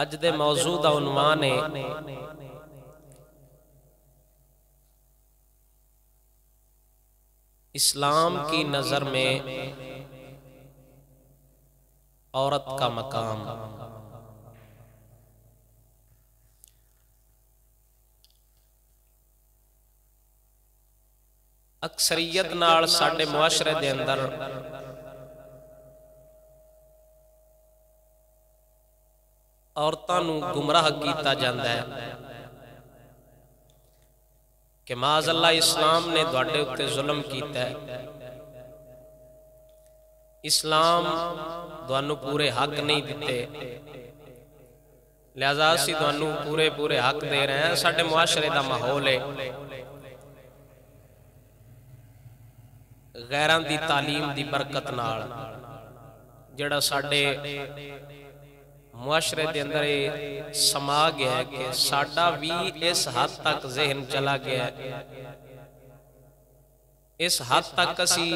اج دے موضوع دا عنوان ہے اسلام کی نظر میں عورت کا مقام۔ اکثریت نال ساڈے معاشرے دے اندر عورتاں نوں گمراہ کیتا جاندا ہے کہ معاذ اللہ اسلام نے تواڈے اُتے ظلم کیتا ہے، اسلام تانوں پورے حق نہیں دتے، لہذا اسی تانوں پورے حق دے رہے ہیں۔ ساڈے معاشرے دا ماحول ہے غیراں دی تعلیم دی برکت نال جڑا ساڈے معاشرے دے اندر سما گیا ہے کہ ساڈا بھی اس حد تک ذہن چلا گیا ہے، اس حد تک اسی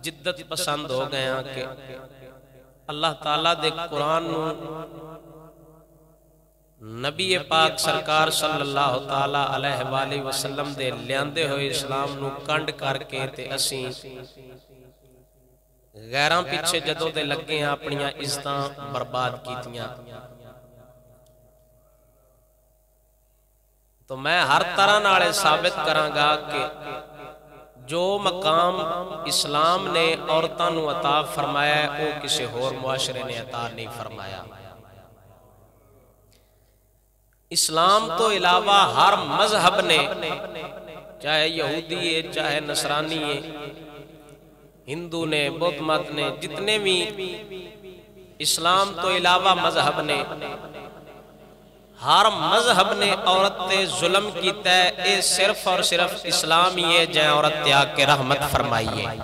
جدت پسند ہو گئے ہیں کہ اللہ تعالیٰ دے قرآن نو نبی پاک سرکار صلی اللہ تعالیٰ علیہ وآلہ وسلم دے لیاندے ہوئے اسلام نو کنڈ کر کے تے اسیں غیراں پیچھے جدوں دے لگے ہیں، اپنیاں عزتاں برباد کیتیاں۔ تو میں ہر طرح نالے ثابت کراں گا کہ جو مقام اسلام نے عورتاں نوں عطا فرمایا ہے وہ کسی اور معاشرے نے عطا نہیں فرمایا۔ اسلام تو علاوہ ہر مذہب نے، چاہے یہودی ہے چاہے نصرانی ہے، ہندو نے، بدھ مت نے، جتنے بھی اسلام تو علاوہ مذہب نے، ہر مذہب نے عورت تے ظلم کیتا ہے۔ اے صرف اور صرف اسلام ہی ہے جہاں عورت تے آ کے رحمت فرمائی ہے۔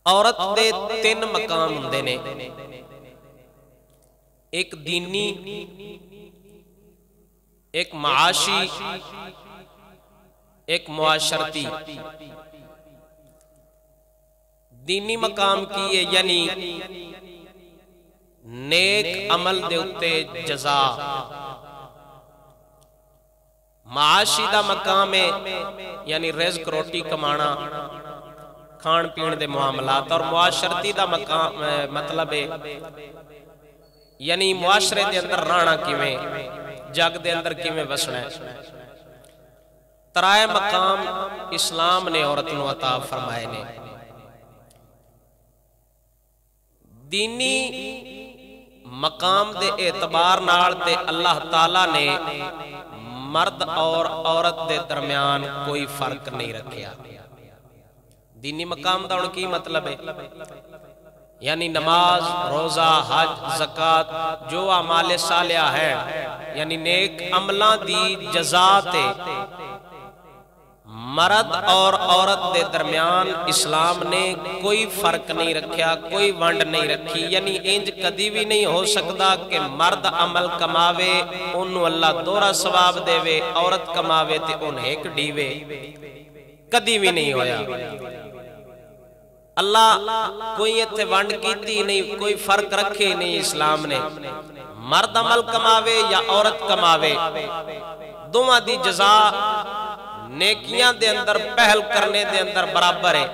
عورت دے تین مقام ہوندے نے، ایک دینی، ایک معاشی، ایک معاشرتی۔ دینی مقام کی ہے یعنی نیک عمل دے اتے جزا۔ معاشی دا مقام ہے یعنی رزق روٹی کمانا، کھان پین دے معاملات، اور معاشرتی دا مقام مطلب ہے یعنی معاشرے دے اندر رہنا کیویں، جگ دے اندر کیویں وسنا ہے۔ ترائے مقام اسلام نے عورت نوں عطا فرمائے نے۔ دینی مقام دے اعتبار نال تے اللہ تعالیٰ نے مرد اور عورت دے درمیان کوئی فرق نہیں رکھیا۔ دینی مقام دا ان کی مطلب ہے یعنی نماز، روزہ، حج، زکاة، جو اعمال صالحہ ہیں یعنی نیک عملاں دی جزا تے مرد اور عورت دے درمیان اسلام نے کوئی فرق نہیں رکھیا، کوئی ونڈ نہیں رکھی۔ یعنی انج کدی بھی نہیں ہو سکتا کہ مرد عمل کماوے انہوں اللہ دورہ ثواب دے وے، عورت کماوے تے انہیں ایک ڈیوے، کدی بھی نہیں ہویا۔ اللہ کوئی اتھے ونڈ کیتی نہیں، کوئی فرق رکھے نہیں اسلام نے۔ مرد عمل کماوے یا عورت کماوے، دوہاں دی جزا نیکیاں دے اندر پہل کرنے دے اندر برابر ہے۔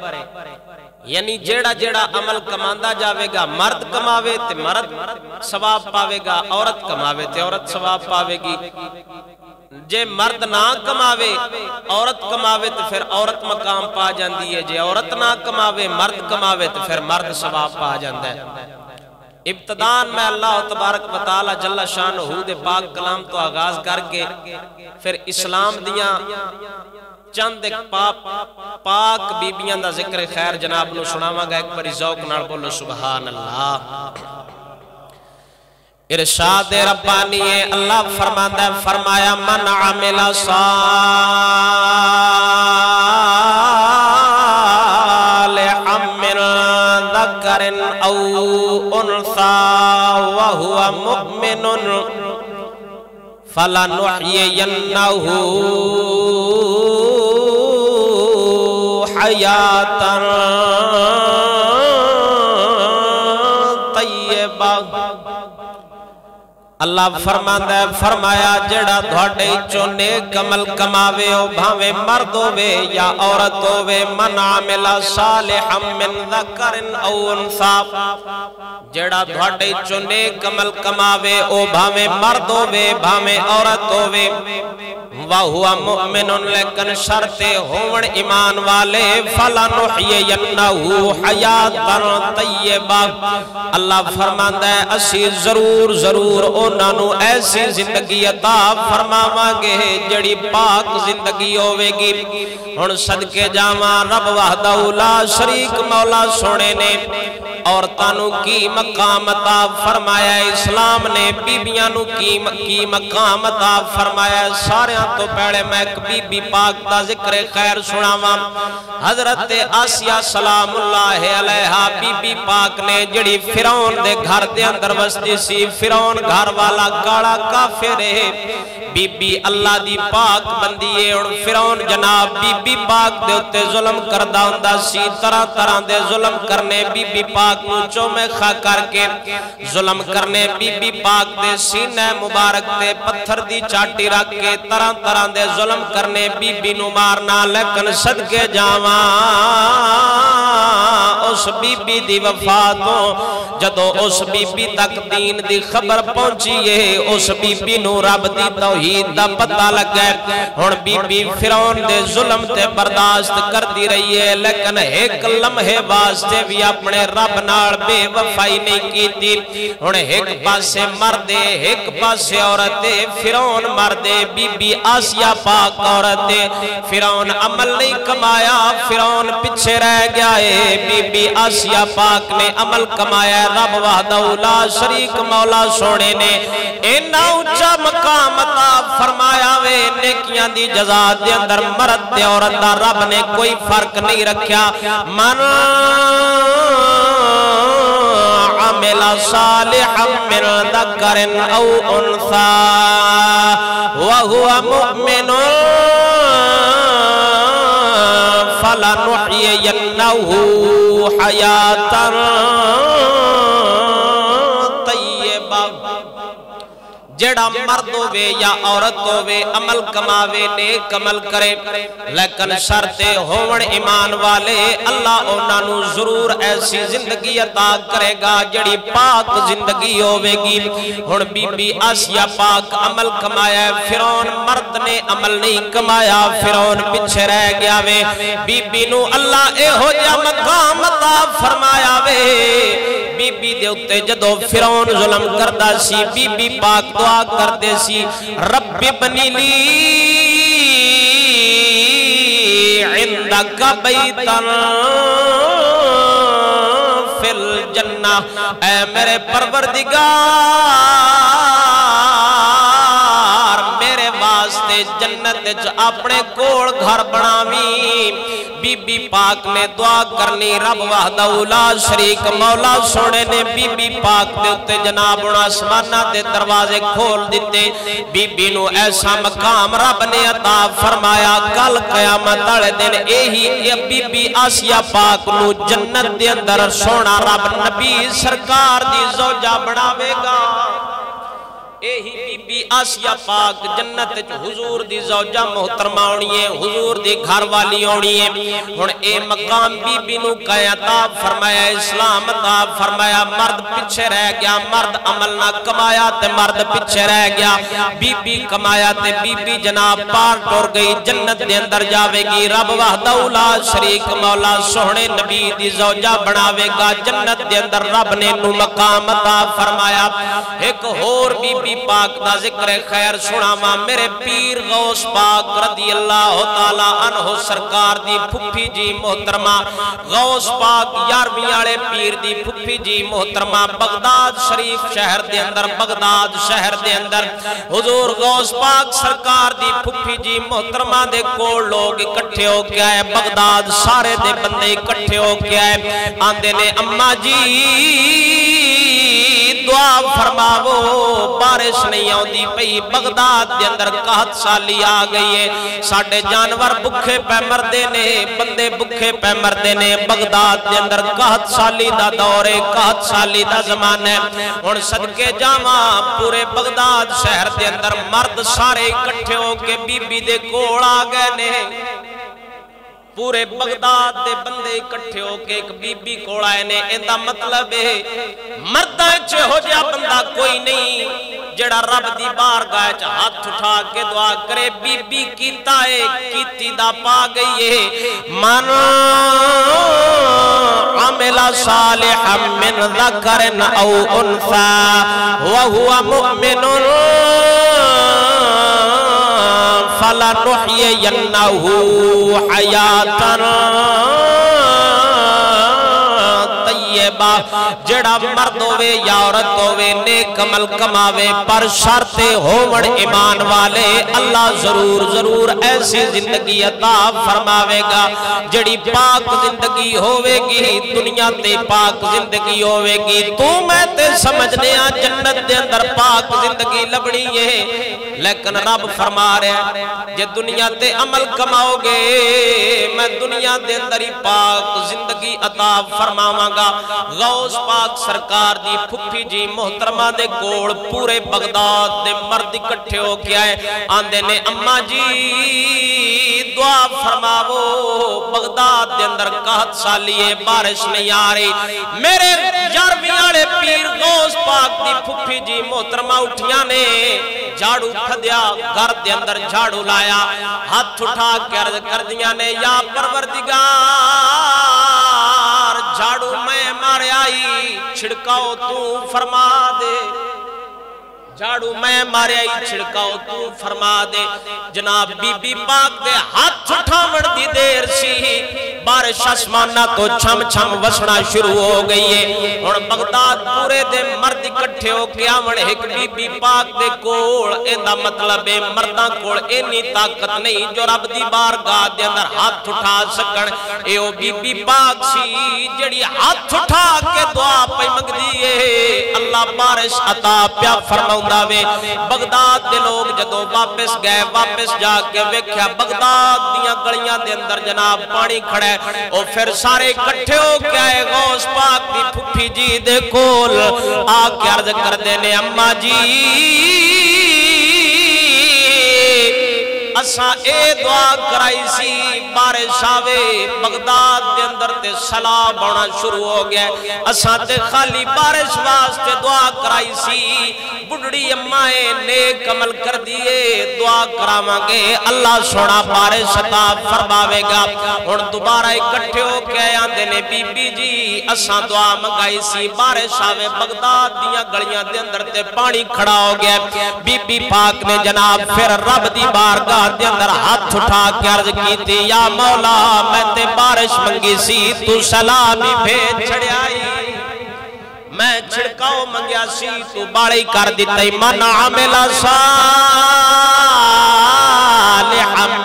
یعنی جیڑا عمل کماندا جاوے گا، مرد کماوے تے مرد ثواب پاوے گا، عورت کماوے تے عورت ثواب پاوے گی۔ جے مرد نہ کماوے عورت کماوے تو پھر عورت مقام پا جاندی ہے، جے عورت نہ کماوے مرد کماوے تو پھر مرد ثواب پا جاندہ ہے۔ ابتدان میں اللہ تبارک و تعالی جل شانہ دے پاک کلام تو آغاز کر کے پھر اسلام دیاں چند ایک پاک بیبیاں دا ذکر خیر جناب نو سناواں گا۔ ایک باری ذوق نال بولو سبحان اللہ۔ ارشاد ربانی ہے، اللہ فرماتا ہے، فرمایا من عمل صالحا من ذکر او انثى وهو مؤمن فلنحيينه حياة طيبة طیبہ اللہ فرماندا ہے فرمایا جڑا تھوڑے چوں نیک عمل کماوے او بھاویں مرد ہووے یا عورت ہووے من عمل صالحا من ذکر او انثی جڑا تھوڑے چوں نیک عمل کماوے او بھاویں مرد ہووے بھاویں عورت ہووے وَهُوَ مُؤْمِنٌ لیکن شرط ہون ایمان والے فَلَنُحْيِيَنَّهُ حَيَاتًا طَيِّبَةً اللہ فرماندا ہے اسی ضرور انہاں نو ایسی زندگی عطا فرماواں گے جڑی پاک زندگی ہوے گی ہن صدقے جاواں رب وحدہ لا شریک مولا سونے نے عورتاں نو کی مقام عطا فرمایا اسلام نے بیبیاں نو کی مقام عطا فرمایا سارے تو پہلے میں ایک بی بی پاک دا ذکر خیر سناواں حضرت آسیہ سلام اللہ علیہا بی بی پاک نے جڑی فرعون دے گھر دے اندر وسدی سی فرعون گھر والا کالا کافر ہے بی بی اللہ دی پاک بندی ہے اور فرعون جناب بی بی پاک دے اتے ظلم کردہ ہوندا سی طرح طرح دے ظلم کرنے بی بی پاک نو چومے خا کر کے ظلم کرنے بی بی پاک دے سینہ مبارک دے پتھر دی چاٹی رکھ کے طرح طرح دے ظلم کرنے بی بی نو مارنا لیکن صدقے جاواں اس بی بی دی وفاتوں جدو اس بی بی تک دین دی خبر پہنچیے اس بی بی نو رب دی توحید دا پتہ لگے ہن بی بی فرعون دے ظلم تے برداشت کر دی رہی ہے لیکن ایک لمحے واسطے بھی اپنے رب نال بے وفائی نہیں کیتی ہن ایک پاسے مردے ایک پاسے عورتے فرعون مردے بی بی آسیہ پاک عورتے فرعون عمل نہیں کمایا فرعون پیچھے رہ گیا ہے بی بی آسیہ پاک نے عمل کمایا رب وحدہ لا شریک مولا سونے نے اینا اونچا مقام عطا فرمایا وے نیکیاں دی جزا دے اندر مرد تے عورت دا رب نے کوئی فرق نہیں رکھیا من عمل صالحا من ذکر او انثی وهو مؤمن فَلَنُحْيِيَنَّهُ حَيَاتًا طَيِّبَةً جڑا مرد ہووے یا عورت ہووے عمل کماوے نیک عمل کرے لیکن شرط ہون ایمان والے اللہ انہاں نو ضرور ایسی زندگی عطا کرے گا جڑی پاک زندگی ہووے گی ہن بی بی آسیہ پاک عمل کمایا فرعون مرد نے عمل نہیں کمایا فرعون پیچھے رہ گیا وے بی بی نو اللہ اے ہو جا مقام عطا فرمایا وے بی بی دے اتے جدو فرعون ظلم کردا سی بی بی پاک دعا کردے سی رب بنی لی عندک بیتا فی الجنہ اے میرے پروردگار میرے واسطے جنت اپنے کوڑ گھر بناویں بی بی پاک نے دعا کرنی رب وحدہ لا شریک مولا سونے نے بی بی پاک دے اتے جناب آسمانہ دے دروازے کھول دیتے بی بی نو ایسا مقام رب نے عطا فرمایا کل قیامت والے دن یہی بی بی آسیہ پاک نو جنت دے اندر سونا رب نبی سرکار دی زوجہ بناوے گا یہی بی بی آسیہ پاک جنت حضور دی زوجہ محترمہ ہونی ہے حضور دی گھر والی ہونی ہے ہن اے مقام بی بی نو کہے عطا فرمایا اسلام عطا فرمایا مرد پیچھے رہ گیا مرد عمل نہ کمایا تے مرد پیچھے رہ گیا بی بی کمایا تے بی بی جناب پار ٹر گئی جنت دے اندر جاوے گی رب وحدہ لا شریک مولا سونے نبی دی زوجہ بناوے گا جنت دے اندر رب نے نو مقام عطا فرمایا ایک اور بی بی پاک دا ذکر خیر سناواں میرے پیر غوث پاک رضی اللہ تعالی عنہ سرکار دی پھپھی جی محترمہ غوث پاک 11ویں والے پیر دی پھپھی جی محترمہ بغداد شریف شہر دے اندر بغداد شہر دے اندر حضور غوث پاک سرکار دی پھپھی جی محترمہ دے کول لوگ اکٹھے ہو کے آئے بغداد سارے دے بندے اکٹھے ہو کے آئے آندے نے اماں جی دعا دعا فرماو بارش نہیں آندی پئی بغداد دے اندر 61 سالی آ گئی ہے ساڈے جانور بکھے پہ مردے نے بندے بکھے پہ مردے نے بغداد دے اندر 61 سالی دا دور ہے 61 سالی دا زمانہ ہے ہن صدقے جاواں پورے بغداد شہر دے اندر مرد سارے اکٹھے ہو کے بی بی دے کول آ گئے نے پورے بغداد دے بندے اکٹھے ہو کے ایک بی بی کول آئے نے ایندا مطلب ہے مرداں وچ ہو جا بندہ کوئی نہیں جڑا رب دی بارگاہ وچ ہاتھ اٹھا کے دعا کرے بی بی کیتا ہے کیتی دا پا گئی ہے من عمل صالحا من ذکر او انثى وهو مؤمن فَلَنُحْيِيَنَّهُ حَيَاةً طیبہ جڑا مرد ہوئے یا عورت ہوئے نیک عمل کماوے پر شرط ہووڑ ایمان والے اللہ ضرور ضرور ایسی زندگی عطا فرماوے گا جڑی پاک زندگی ہوئے گی دنیا تے پاک زندگی ہوئے گی تو میں تے سمجھنے جنت دے اندر پاک زندگی لبنی ہے لیکن رب فرما رہے ہیں جے دنیا تے عمل کماؤ گے میں دنیا دے اندر ہی پاک زندگی عطا فرماواں گا غوث پاک سرکار دی پھپھی جی محترمہ دے کول پورے بغداد دے مرد اکٹھے ہو کے آئے آندے نے اماں جی دعا فرماو بغداد دے اندر 61 سالی ہے بارش نہیں آ رہی میرے 11ویں والے پیر غوث پاک دی پھپھی جی محترمہ اٹھیاں نے جھاڑو پھدیا گھر دے اندر جھاڑو لایا ہاتھ اٹھا کے عرض کر دیا نے یا پروردگار جھاڑو میں مارے آئی چھڑکاؤ تو فرما دے جھاڑو میں مارے آئی چھڑکاؤ تو فرما دے جناب بی بی پاک دے ہاتھ اٹھاوڑ دی دیر سی بارش آسمانہ تو چھم چھم وسنا شروع ہو گئی ہے اور بغداد پورے دے مرد اکٹھے ہو کے آوڑ ایک بی بی پاک دے کول ایندا مطلب ہے مرداں کول اینی طاقت نہیں جو رب دی بارگاہ دے اندر ہاتھ اٹھا سکن اے او بی بی پاک سی جڑی ہاتھ اٹھا کے دعا پہ منگدی ہے اللہ بارش عطا پیا فرماؤندا وے بغداد دے لوگ جدوں واپس گئے واپس جا کے ویکھیا بغداد دیاں گلیاں دے اندر جناب پانی کھڑا او پھر سارے اکٹھے ہو کے آئے غوث پاک دی پھپھی جی دے کول آ کے عرض کر دینے اماں جی اساں اے دعا کرائی سی بارش آوے بغداد دے اندر تے سیلاب ہونا شروع ہو گیا اساں تے خالی بارش واسطے دعا کرائی سی بڑھڑی امائے نیک عمل کر دیے دعا کراواں گے اللہ سونا بارش عطا فرماوے گا ہن دوبارہ اکٹھے ہو کے آندے نے بی بی جی اساں دعا منگائی سی بارش آوے بغداد دیاں گلیاں دے اندر تے پانی کھڑا ہو گیا بی بی پاک نے جناب پھر رب دی بارگاہ دے اندر ہاتھ اٹھا کے عرض کی تھی یا مولا میں تے بارش منگی سی تو سلامی بھیج چھڑیائی میں چھڑکاؤ منگیا سی تو باڑی کر دیتا من عمل صالحا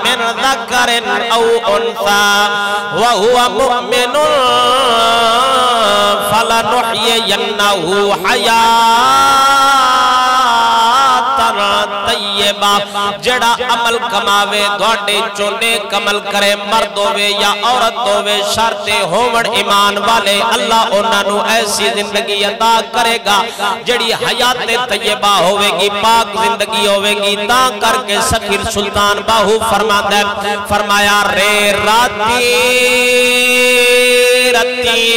من ذکر او انثى وهو مؤمن فلنحيينه حیاة طیبہ جڑا عمل کماوے دوڑے چونے کمل کرے مرد ہوئے یا عورت ہوئے شرط ہووڑ ایمان والے اللہ انہوں ایسی زندگی عطا کرے گا جڑی حیات طیبہ ہوئے گی پاک زندگی ہوئے گی تا کر کے سخیر سلطان باہو فرمایا رے راتی رتی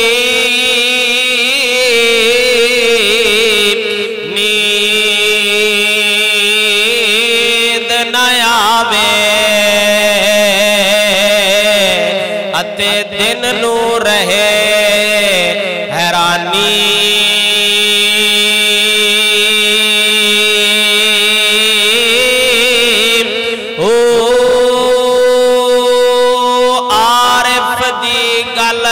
دن نو رہے حیرانی او عارف دی گل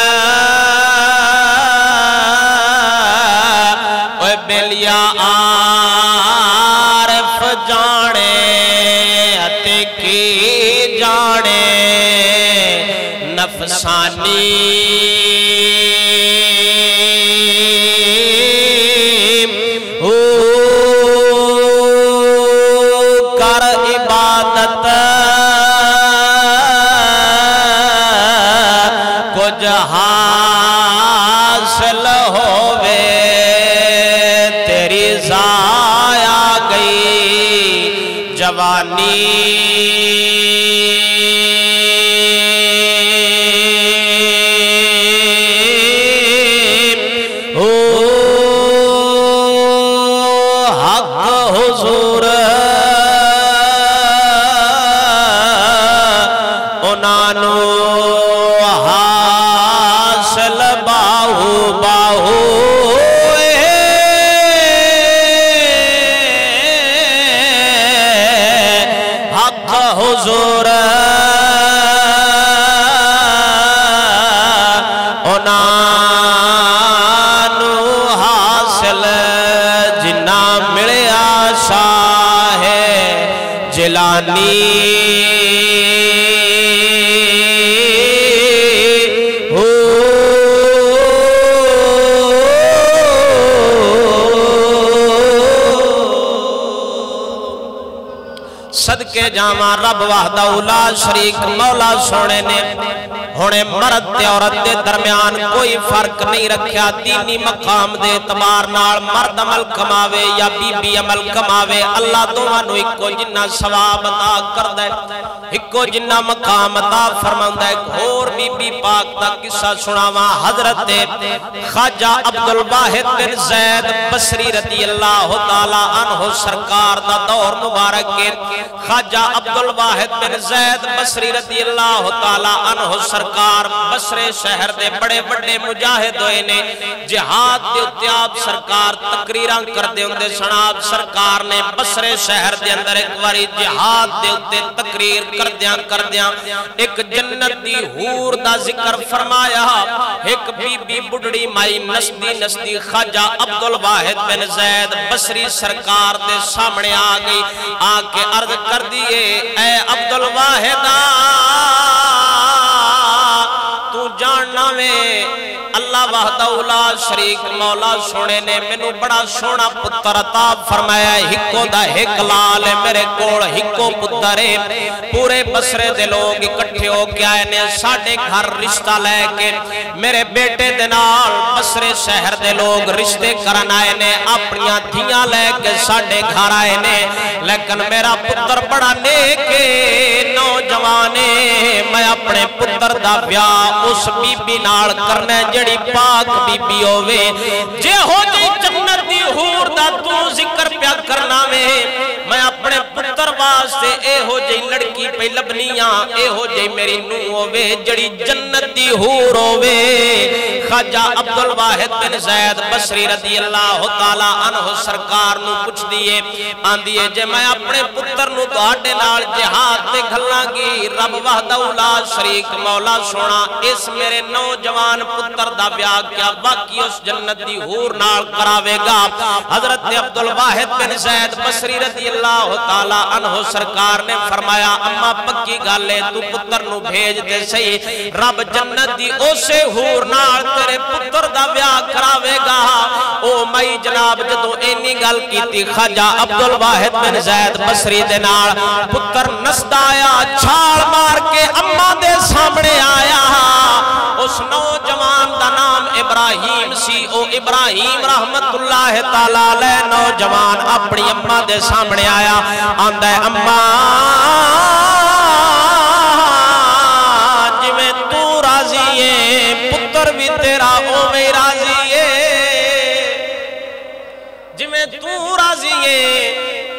اوے بلیا عارف جانے اتے کی جانے نفسانی او جوانی صدقے جاواں رب وحدہ لا شریک مولا سونے نے ہونے مرد تے عورت دے درمیان کوئی فرق نہیں رکھیا دینی مقام دے اعتبار نال مرد عمل کماوے یا بی بی عمل کماوے اللہ دوواں نوں اکو جنہ ثواب عطا کردا ہے اکو جنہ مقام عطا فرماندا ہے اور بی بی پاک دا قصہ سناواں حضرت خواجہ عبدالواحد بن زید بصری رضی اللہ تعالی عنہ سرکار دا دور مبارک کے خواجہ عبدالواحد بن زید بصری رضی اللہ تعالی عنہ سرکار بصرے شہر دے بڑے بڑے مجاہد ہوئے نے جہاد دے اتے آپ سرکار تقریراں کر دے ہوندے سن آپ سرکار نے بصرے شہر دے اندر ایک واری جہاد دے اتے تقریر کر دیاں ایک جنت دی حور دا ذکر فرمایا ایک بی بی بڑھڑی مائی نسدی خواجہ عبدالواحد بن زید بصری سرکار دے سامنے آ گئی آ کے عرض کر دیئے اے عبدالواحد تو جاننا میں اللہ وحدہ لا شریک مولا سونے نے مینوں بڑا سونا پتر عطا فرمایا ہکو دا ہک لال میرے کول ہکو پتر ہے پورے بصرے دے لوگ اکٹھے ہو کے آئے نے ساڈے گھر رشتہ لے کے میرے بیٹے دے نال بصرے شہر دے لوگ رشتے کرن آئے نے اپنیاں دھیاں لے کے ساڈے گھر آئے نے لیکن میرا پتر بڑا نیک نوجوان ہے میں اپنے پتر دا بیاہ اس بی بی نال کرنے جڑی پاک بی بی ہووے جے ہو جی جنت دی حور دا تو ذکر پیا کرنا میں اپنے پتر واسطے اے ہو جی لڑکی پہ لبنیاں اے ہو جی میری نو ہووے جڑی جنت دی حور ہووے خواجہ عبدالواحد بن زید بصری رضی اللہ تعالی عنہ سرکار نو پوچھ دیئے آن دیئے جے میں اپنے پتر نو تہاڈے نال جہاد تے گھلاں گی رب وحدہ لا شریک مولا سونا اس میرے نوجوان پتر دا بیاہ کیا باقی اس جنت دی حور نال کراوے گا حضرت عبدالواحد بن زید بصری رضی اللہ تعالی عنہ سرکار نے فرمایا اما پکی گالے تو پتر نو بھیج دے سہی رب جنت دی اسے حور نال تیرے پتر دا بیاہ کراوے گا او مائی جناب جدو اینی گل کیتی خواجہ عبدالواحد بن زید بصری دے نال پتر نسدا آیا چھال مار کے اما دے سامنے آیا اس نوجوان دا نام ابراہیم سی او ابراہیم رحمت اللہ تعالیٰ علیہ نوجوان اپنی اماں دے سامنے آیا آندہ ہے اماں جی میں تو راضی ہے پتر بھی تیرا او میں راضی ہے جی میں تو راضی ہے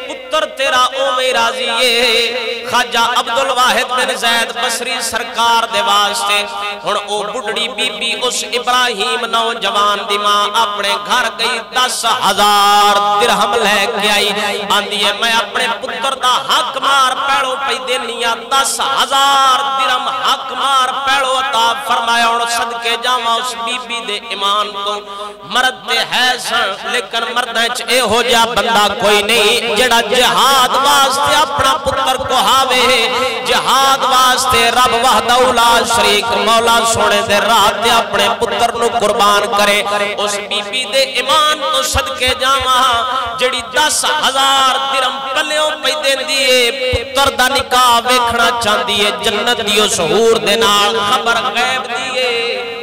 پتر تیرا او میں راضی ہے خواجہ عبدالواحد بن زید بصری سرکار دے واسطے ہن او بڑھڑی بی بی اس ابراہیم نوجوان دی ماں اپنے گھر گئی 10,000 درہم لے کے آئی آندی ہے میں اپنے پتر دا حق مار پیڑو پہ دینیا 10,000 درہم حق مار پیڑو عطا فرمایا اور صدقے جاواں اس بی بی دے ایمان کو مرد تے ہے سن لیکن مردیں چ اے ہو جا بندہ کوئی نہیں جڑا جہاد واسطے اپنا پتر کو جہاد واسطے رب وحدہ لا شریک مولا سونے دے راہ تے اپنے پتر نو قربان کرے اس بی بی دے ایمان تو صدقے جاواں جڑی 10,000 درہم پلیوں پہ دیندی ہے پتر دا نکاح ویکھنا چاہندی ہے جنت دی اس حور دے نال خبر غیب دی ہے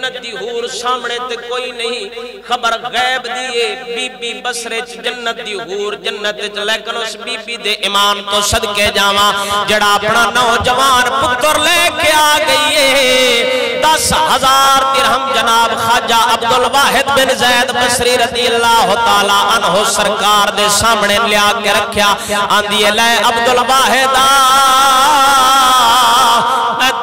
جنت دی حور سامنے تے کوئی نہیں خبر غیب دیئے بی بی بسرے جنت دی حور جنت لیکن اس بی بی دے ایمان تو صدقے جاواں جڑا اپنا نوجوان پتر لے کے آ گئی ہے 10,000 درہم جناب خواجہ عبدالواحد بن زید بصری رضی اللہ تعالی عنہ سرکار دے سامنے لیا کے رکھیا آندھی لے عبدالواحد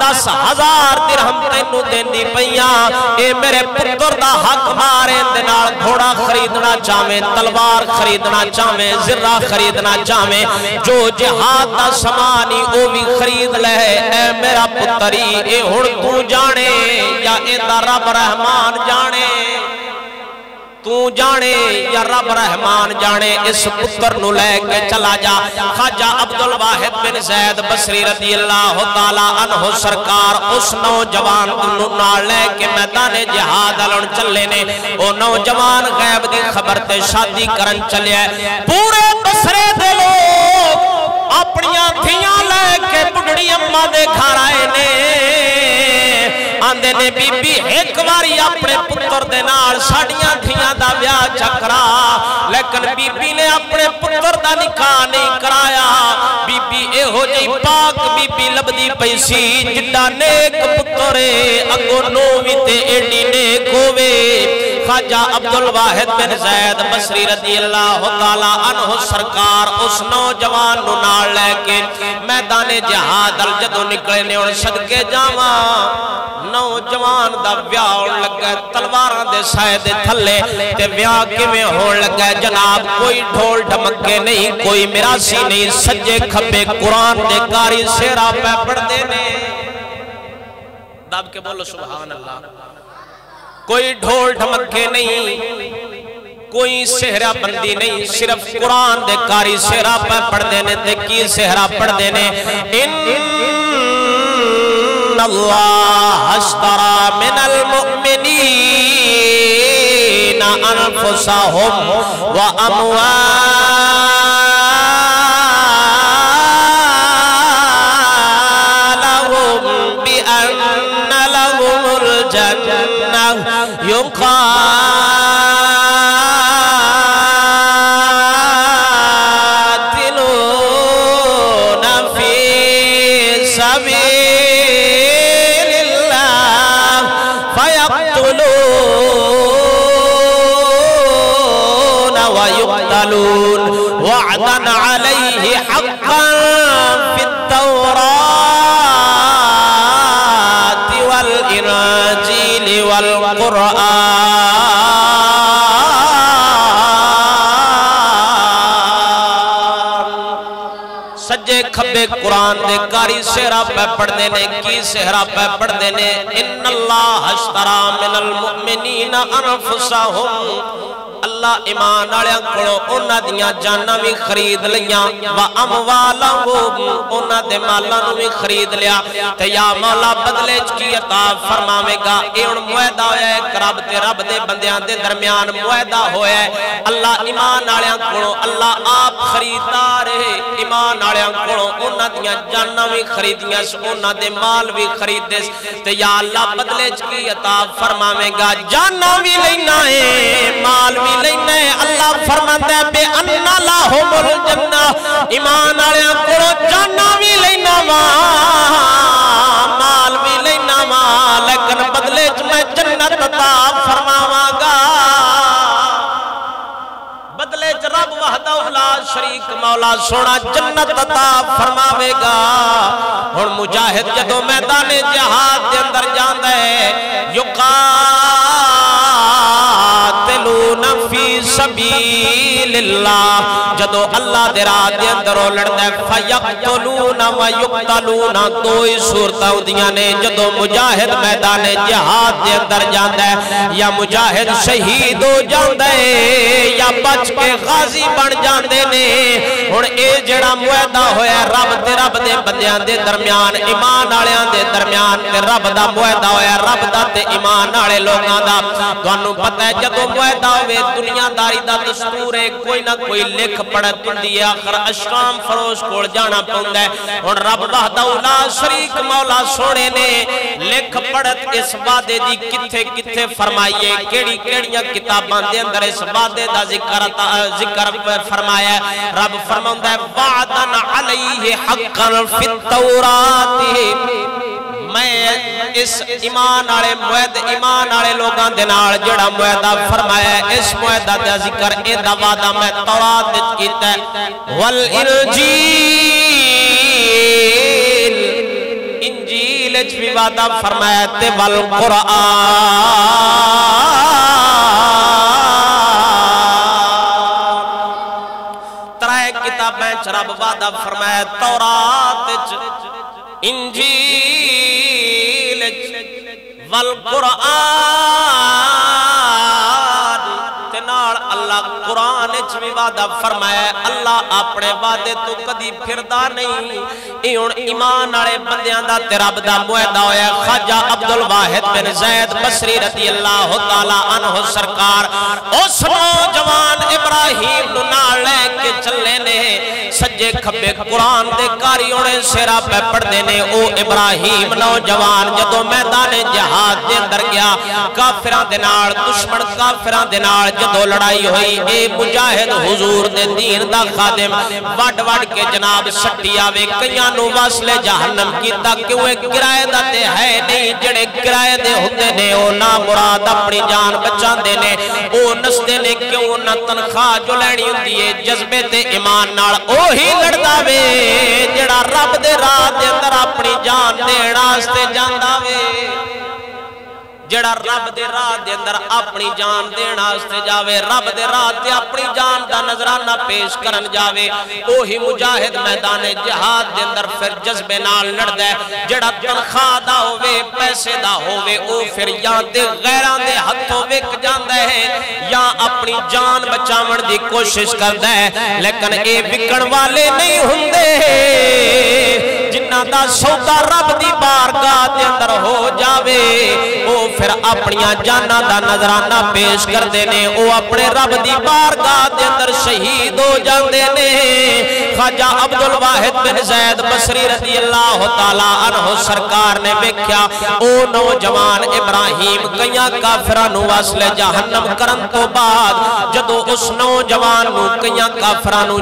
10,000 درہم تینو دینی پئیاں اے میرے پتر دا حق مارے اندنال گھوڑا خریدنا چاہویں تلوار خریدنا چاہویں زرہ خریدنا چاہویں جو جہاد دا سمانی او بھی خرید لے اے میرا پتری اے ہن تو جانے یا اے دا رب رحمان جانے تو جانے یا رب رحمان جانے اس پتر نو لے کے چلا جا خواجہ عبدالواحد بن زید بصری رضی اللہ تعالی عنہ سرکار اس نوجوان نو نال لے کے میدان جہاد لڑ چلے نے او نوجوان غیب دی خبر تے شادی کرن چلے پورے بصرے دے لوگ اپنیاں دھیاں لے کے بڑھڑی اماں دے گھر آئے نے آندے نے بی بی ایک باری اپنے پتر دے نال ساڑیاں دھیاں دا بیاہ چکرا لیکن بی بی نے اپنے پتر دا نکاح نہیں کرایا بی بی اے ہو جی پاک بی بی لبدی پیسی جڑا نیک پترے اگو نووی تے ایڈی نیک ہووے خواجہ عبدالواحد بن زید بصری رضی اللہ تعالی عنہ سرکار اس نوجوان نو نال لے کے میدان جہاد جدوں نکلے نے اور صدقے جاواں نوجوان دا بیاہ ہون لگا تلواراں دے سائے دے تھلے تے بیاہ کیویں ہون لگا جناب کوئی ڈھول ڈھمکے نہیں کوئی میراسی نہیں سجے کھبے قرآن دے کاری سیرا پہ پڑھ دے نے دب کے بولو سبحان اللہ کوئی ڈھول ڈھمکے نہیں کوئی سہرہ بندی نہیں صرف قرآن دے کاری سہرہ پہ پڑھ دینے تے کی سہرہ پڑھ دینے ان اللہ اشترى من المؤمنین انفسهم واموالهم بان لهم الجنہ يقاتلون في سبيل وعدا عليه حقا في التوراة والإنجيل والقرآن سجے کھبے قرآن دے کاری سہرہ پہ پڑھ دینے کی سہرہ پہ پڑھ دینے ان اللہ اشترى من المؤمنین انفسهم اللہ ایمان آلیاں کڑو انہ دیاں جانا بھی خرید لیاں وَأَمْوَالَهُمْ انہ دے مالاں بھی خرید لیا تے یا مولا بدلے کی عطا فرماوے گا اے ان معاہدہ ہویا ہے رب تے رب دے بندیاں دے درمیان معاہدہ ہویا ہے اللہ ایمان آلیاں کڑو اللہ آپ خریدار ہے ایمان آلیاں کڑو انہ دیاں جانا بھی خریدیاں انہ دے مال بھی خریدے تے یا اللہ بدلے کی عطا فرماوے گا جانا بھی لینا ہے مال بھی لینا ہے اللہ فرماتا ہے بے انہ لہم الجنہ ایمان آلیاں کڑو جانا بھی لینا مال بھی لینا لیکن بدلے میں جنت عطا فرماواں گا بدلے رب وحدہ لا شریک مولا سونا جنت عطا فرماوے گا اور مجاہد جدو میدان جہاد دے اندر جاندا ہے یقاتلون فی سبیل اللہ جدو اللہ دے راہ دے اندر لڑدا ہے فیقتلون و یقتلون دو ہی صورتاں ہوندیاں نے جدو مجاہد میدان جہاد دے اندر جاندا ہے یا مجاہد شہید ہو جاندا ہے یا بچ کے غازی بن جاندے نے ہن اے جڑا معاہدہ ہویا رب تے رب دے بندیاں دے درمیان ایمان والیاں دے درمیان تے رب دا معاہدہ ہویا رب دا تے ایمان والے لوکاں دا تانوں پتہ ہے جدوں معاہدہ معاہدہ ہوئے دنیا داری دا دستور ہے کوئی نہ کوئی لکھ پڑھت ہوندی ہے آخر اشرام فروش کول جانا پوندا ہے ہن رب وحدہ لا شریک مولا سونے نے لکھ پڑھت اس وعدے دی کتھے کتھے فرمائیے کیڑی کیڑیاں کتاباں دے اندر اس وعدے دا ذکر فرمایا ہے رب فرماوندا ہے وعدن علیہ حقا فی التورات میں اس ایمان والے معاہد ایمان والے لوگاں دے نال جڑا معاہدہ فرمایا ہے اس معاہدہ دا ذکر اے دا وعدہ میں تورات وچ کیتا ہے والانجیل انجیل وچ بھی وعدہ فرمایا تے والقرآن ترائے کتابیں وچ رب وعدہ فرمایا تورات وچ انجیل والقرآن تنال اللہ قرآن بھی وعدہ فرمایا ہے اللہ اپنے وعدے تو کدی پھردا نہیں ایون ایمان والے بندیاں دا تے رب دا معاہدہ ہویا ہے خواجہ عبدالواحد بن زید بصری رضی اللہ تعالی عنہ سرکار اس نوجوان ابراہیم نو نال لے کے چلے نے سجے کھبے قرآن دے کاری اونے سیرا پہ پڑھدے نے او ابراہیم نوجوان جدو میدان جہاد دے اندر گیا کافران دے نال دشمن کافران دے نال جدو لڑائی ہوئی اے مجاہد حضور دے دین دا خادم وڈ وڈ کے جناب سٹی آوے کئیاں نو واسلے جہنم کیتا کیوں ایک گرائے دا تے ہے نہیں جڑے گرائے دے ہوندے نے او نا مراد اپنی جان بچان دے نے او نسدے نے کیوں نہ تنخواہ جو لینی ہوندی ہے جذبے تے ایمان نال اوہی لڑدا وے جڑا رب دے راہ دے اندر اپنی جان دین واسطے جاندا وے جڑا رب دے راہ دے اندر اپنی جان دین واسطے جاوے رب دے راہ تے اپنی جان دا نظرانہ پیش کرن جاوے اوہی مجاہد میدان جہاد دے اندر پھر جذبے نال لڑدا ہے جڑا تنخواہ دا ہوے پیسے دا ہوے او پھر یا تے غیراں دے ہتھوں وک جاندا ہے یا اپنی جان بچاون دی کوشش کردا ہے لیکن اے وکن والے نہیں ہوندے جنہاں دا سودا رب دی بارگاہ دے اندر ہو جاوے او پھر اپنیاں جاناں دا نظرانہ پیش کر دینے او اپنے رب دی بارگاہ دے اندر شہید ہو جاندے نے خواجہ عبدالواحد بن زید بصری رضی اللہ تعالی عنہ سرکار نے ویکھیا او نوجوان ابراہیم کئیاں کافراں نو واسلے جہنم کرن تو بعد جدو اس نوجوان نو کئیاں کافراں نو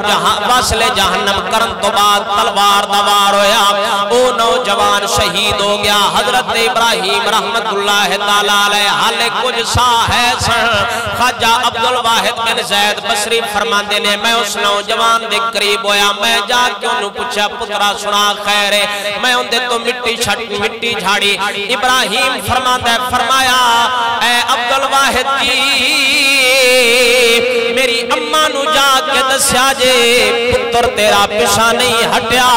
واسلے جہنم کرن تو بعد تلوار دا وار ہویا او نوجوان شہید ہو گیا حضرت ابراہیم رحمت اللہ تعالی علیہ حالے کچھ سا ہے سن خواجہ عبدالواحد بن زید بصری فرماندے نے میں اس نوجوان دے قریب ہویا میں جا کے انہوں پوچھا پترا سنا خیر ہے میں ان دے تو مٹی جھاڑی ابراہیم فرمایا اے عبدالواحد جی میری اماں نو جا کے دسیا جے پتر تیرا پیچھا نہیں ہٹیا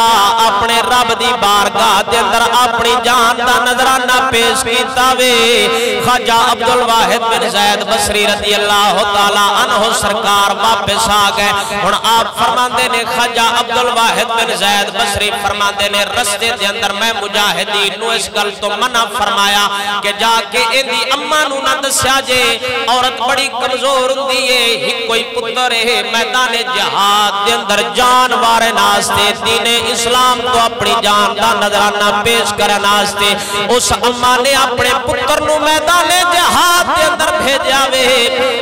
اپنے رب دی بارگاہ دے اندر اپنی جان دا نظرانہ پیش کیتا وے خواجہ عبدالواحد بن زید بصری رضی اللہ تعالی عنہ سرکار واپس آ گئے ہن آپ فرماندے نے خواجہ عبدالواحد بن زید بصری فرماندے نے رستے دے اندر میں مجاہدین نو اس گل تو منع فرمایا کہ جا کے ایندی اماں نو نہ دسیا جے عورت بڑی کمزور ہوندی ہے ہی کوئی پتر ہے میدان جہاد دے اندر جان وارے ناستے دین اسلام تو اپنی جان دا نظرانہ پیش کرن واسطے اس اماں نے اپنے پتر نو میدان جہاد دے اندر بھیجا وے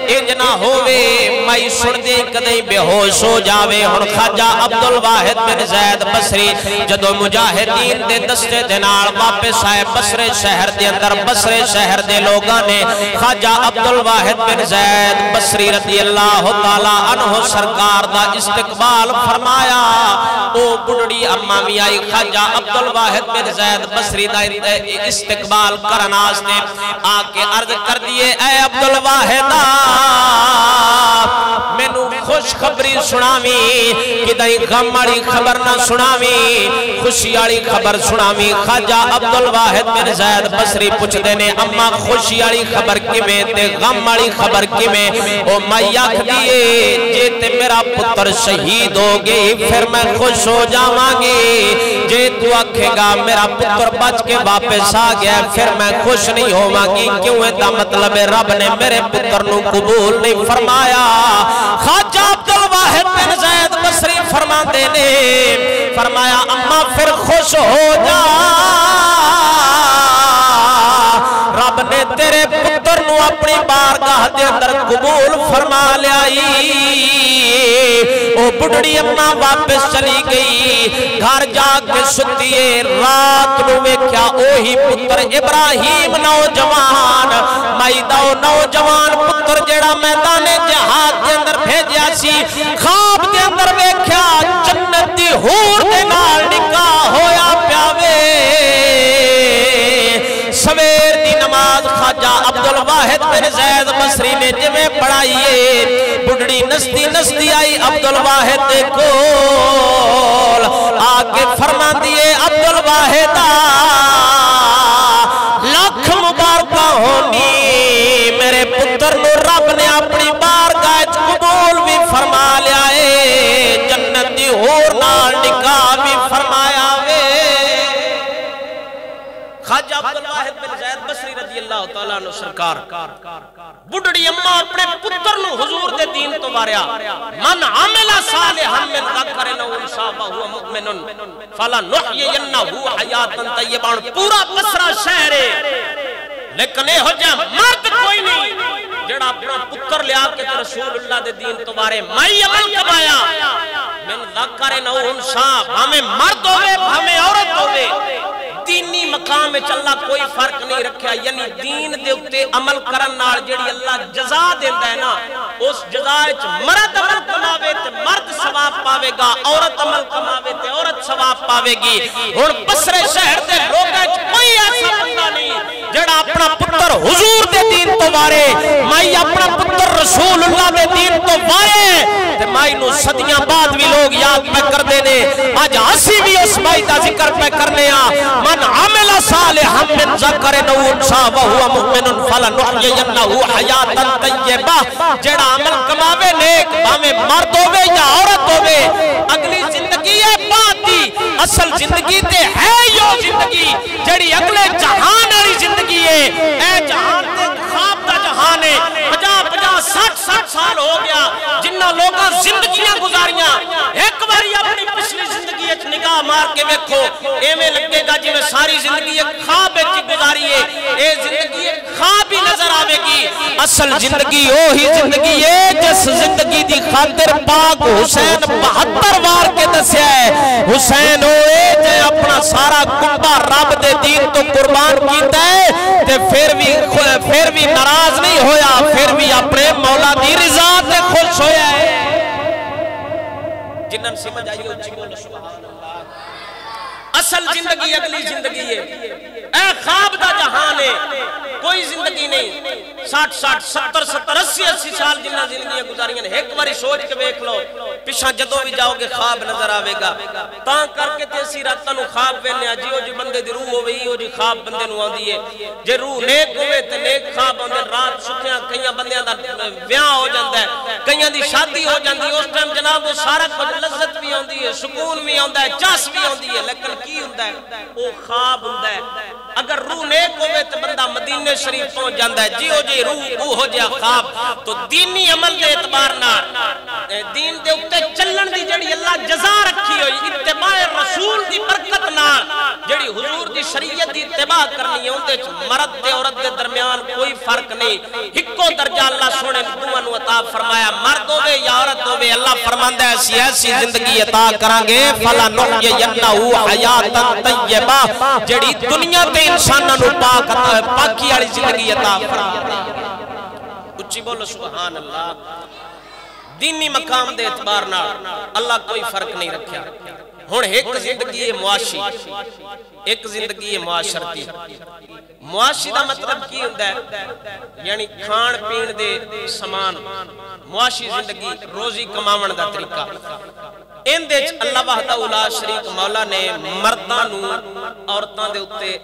انج نہ ہووے مائی سن دے کدی بے ہوش ہو جاوے ہن خواجہ عبدالواحد بن زید بصری جدو مجاہدین دے دستے دے نال واپس آئے بصرے شہر دے اندر بصرے شہر دے لوگاں نے خواجہ عبدالواحد بن زید بصری رضی اللہ تعالی عنہ سرکار دا استقبال فرمایا او بڑڑی اماں بھی آئی خواجہ عبدالواحد بن زید بصری دا استقبال کرن واسطے آ کے عرض کر دیے اے عبدالواحد مینوں خوش خبری سناویں کدی غم والی خبر نہ سناویں خوشی والی خبر سناویں خواجہ عبدالواحد بن زید بصری پوچھدے نے اماں خوشی والی خبر کیویں تے غم والی خبر کیویں او مائی آکھدی اے جے تے میرا پتر شہید ہو گئی پھر میں خوش ہو جاواں گی جے تو آکھے گا میرا پتر بچ کے واپس آ گیا پھر میں خوش نہیں ہوواں گی کیوں ہے دا مطلب ہے رب نے میرے پتر نو قبول نہیں فرمایا خواجہ عبدالواحد بن زید بصری فرماندے نے فرمایا اماں پھر خوش ہو جا رب نے تیرے پتر نو اپنی بارگاہ دے اندر قبول فرما لیائی او بڑھڑی اماں واپس چلی گئی گھر جا کے ستیے رات نو ویکھیا اوہی پتر ابراہیم نوجوان مائدہ نوجوان پتر جیڑا میدان جہاد دے اندر بھیجیا سی خواب دے اندر ویکھیا جنت دی حور دے نال نکاح ہویا پیاوے سویر دی نماز خواجہ عبدالواحد بن زید بصری نے جمیں پڑھائیے بڑھڑی نستی آئی عبدالواحد دے کول آگے فرما دیے عبدالواحد لاکھ مبارکہ ہونی میرے پتر نو رب نے اپنی بارگاہ قبول بھی فرما لیا ہے جنت دی حور نال نکاح بھی فرمایا وے خواجہ عبدالواحد بن زید بصری رضی اللہ تعالیٰ عنہ سرکار بڑھڑی اماں اپنے پتر نو حضور دے دین تو باریا من عمل صالحا من ذکر او انثى وهو مؤمن فلنحيينه حیاۃ طیبہ پورا بصرہ شہر ہے لیکن اے ہو جا مرد کوئی نہیں جڑا اپنا پتر لیا کے رسول اللہ دے دین تو بارے مائی عمل کمایا من ذکر او انثى ہمیں مرد ہوئے ہمیں عورت ہوئے دینی مقام میں اللہ کوئی فرق نہیں رکھیا یعنی دین دے اتے عمل کرن نال جڑی اللہ جزا دیندا ہے نا اس جزا وچ مرد عمل کماوے تے مرد ثواب پاوے گا عورت عمل کماوے تے عورت ثواب پاوے گی ہن بصرے شہر دے لوکاں وچ کوئی ایسا بندہ نہیں جڑا اپنا پتر حضور دے دین تو وارے مائی اپنا پتر رسول اللہ دے دین تو وارے تے مائی نو صدیاں بعد بھی لوگ یاد پہ کر دے نے اج اسی بھی اس مائی دا ذکر پہ کرنے من عمل صالحا من ذکر او انثى وهو مؤمن فلنحيينه حیاۃ طیبہ جڑا عمل کماوے نیک بھاویں مرد ہوے یا عورت ہوے اگلی زندگی ہے بعد دی اصل زندگی تے ہے یو زندگی جڑی اگلے جہان والی زندگی ہے اے جہان تے خواب دا جہان ہے 50-60 سال ہو گیا جنہ لوگاں زندگیاں گزاریاں ایک باری اپنی پچھلی زندگی وچ نگاہ مار کے ویکھو ایویں لگے گا جویں ساری زندگی ایک خواب وچ گزاری ہے اے زندگی ایک خواب ہی نظر آوے گی اصل زندگی وہی زندگی ہے جس زندگی دی خاطر پاک حسین 72 بار کے دسیا ہے حسین ہوئے جے اپنا سارا کنبہ رب دے دین تو قربان کیتا ہے تے پھر بھی ناراض نہیں ہویا پھر بھی اپنے مولا دی رضا تے خوش ہویا ہے جنن سمجھ آئیے اچھی بولو سبحان اللہ اصل زندگی اگلی زندگی ہے اے خواب دا جہان ہے کوئی زندگی نہیں 60-70-80 سال جنہ زندگیاں گزاریاں ایک باری سوچ کے دیکھ لو پیچھے جدوں بھی جاؤ گے خواب نظر آوے گا تاں کر کے تے اسی راتاں نو خواب وینے جیو جی بندے دی روح ہوے او جی خواب بندے نو آندی ہے جے روح نیک ہوے تے نیک خواب آندے رات سکھیاں کئیاں بندیاں دا ویاہ ہو جاندا ہے کئیاں دی شادی ہو جاندی اس ٹائم جناب وہ سارا کچھ لذت بھی ہوندی ہے سکون بھی ہوندا ہے چس بھی ہوندی ہے لیکن کی ہوندا ہے او خواب ہوندا ہے اگر روح نیک ہوے تے بندہ مدینے شریف پہنچ جاندا ہے جیو جی روح او ہو جا خواب تو دینی عمل دے اعتبار نال دین دے اوتے چلن دی جڑی اللہ جزا رکھی ہوئی اتباع رسول دی برکت نال جڑی حضور دی شریعت دی اتباع کرنی ہے اندے مرد تے عورت دے درمیان کوئی فرق نہیں ہکو درجہ اللہ سونے دوواں نو عطا فرمایا مرد ہوے یا عورت ہوے اللہ فرماندا ہے ایسی زندگی عطا کران گے فلنحيينه حیاۃ طیبہ جڑی دنیا تے انساناں نو پاکی والی زندگی عطا فرماندے اچھی بولو سبحان اللہ دینی مقام دے اعتبار نال اللہ کوئی فرق نہیں رکھیا ہن ایک زندگی ہے معاشی ایک زندگی ہے معاشرتی معاشی دا مطلب کی ہوندا ہے یعنی کھان پین دے سامان معاشی زندگی روزی کماون دا طریقہ ان دے اللہ وحدہ لا شریک مولا نے مرداں نو عورتاں دے اوتے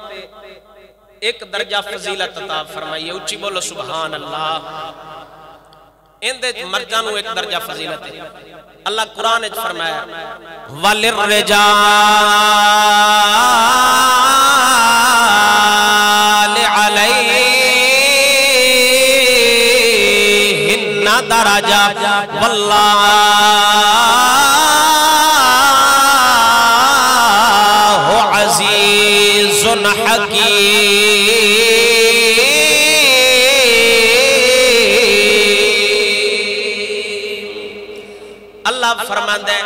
ایک درجہ فضیلت عطا فرمائی ہے اچھی بولو سبحان اللہ اندے مرداں نو ایک درجہ فضیلت ہے اللہ قرآن وچ فرمایا وَلِلرِّجَالِ عَلَيْهِنَّ دَرَجَةٌ وَاللَّهُ عَزِيزٌ حَكِيمٌ فرماندا ہے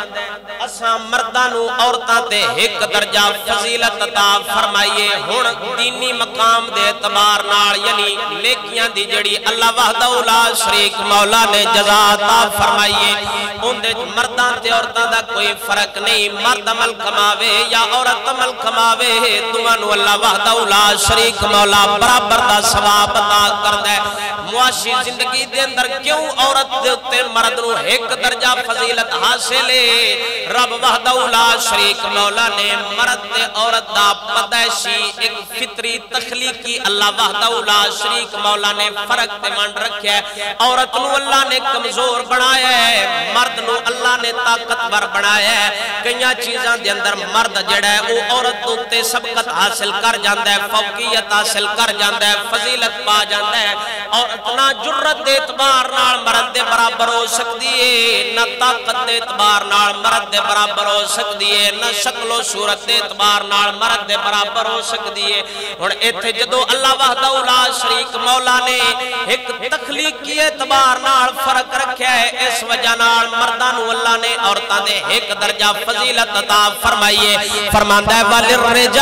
اساں مرداں نو عورتاں تے ایک درجہ فضیلت عطا فرمائیے ہن دینی مقام دے اعتبار نال یعنی نیکیاں دی جڑی اللہ وحدہ لا شریک مولا نے جزا عطا فرمائیے اندے مرداں تے عورتاں دا کوئی فرق نہیں مرد عمل کماوے یا عورت عمل کماوے دوواں نو اللہ وحدہ لا شریک مولا برابر دا ثواب عطا کردا ہے معاشی زندگی دے اندر کیوں عورت دے اوتے مرد نو ایک درجہ فضیلت حاصل ہے رب وحدہ لا شریک مولا نے مرد تے عورت دا پیدائشی ایک فطری تخلیقی اللہ وحدہ لا شریک مولا نے فرق تے منڈ رکھیا ہے عورت نو اللہ نے کمزور بنایا ہے مرد نو اللہ نے طاقتور بنایا ہے کئیاں چیزاں دے اندر مرد جڑا ہے او عورت تے سبقت حاصل کر جاندا ہے فوقیت حاصل کر جاندا ہے فضیلت پا جاندا ہے اور اتنا جرت دے اعتبار نال مرد دے برابر ہو سکتی ہے نہ طاقت دے اعتبار نال مرد دے برابر ہو سکتی ہے نہ شکل و صورت دے اعتبار نال مرد دے برابر ہو سکتی ہے ہن ایتھے جدو اللہ وحدہ لا شریک مولا نے ایک تخلیقی اعتبار نال فرق رکھیا ہے اس وجہ نال مرداں نو اللہ نے عورتاں دے ایک درجہ فضیلت عطا فرمائیے فرماندا ہے وَلِلرِّجَالِ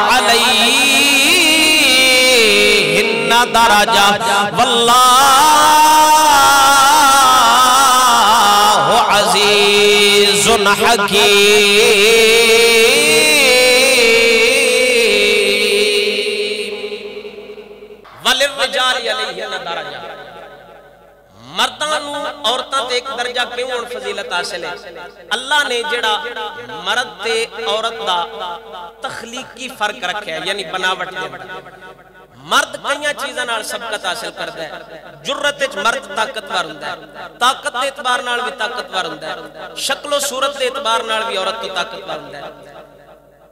عَلَيْهِنَّ دَرَجَةٌ وَاللَّهُ عَزِيزٌ حَكِيمٌ وَلِلرِّجَالِ عَلَيْهِنَّ دَرَجَةٌ مرداں نو عورتاں تے ایک درجہ کیوں ہن فضیلت حاصل ہے اللہ نے جڑا مرد تے عورت دا تخلیقی فرق رکھیا ہے یعنی بناوٹ دے مرد کئیاں چیزاں نال سبقت حاصل کردا ہے جرت وچ مرد طاقتور ہوندا ہے طاقت دے اعتبار نال بھی طاقتور ہوندا ہے شکل و صورت دے اعتبار نال بھی عورت تو طاقتور ہوندا ہے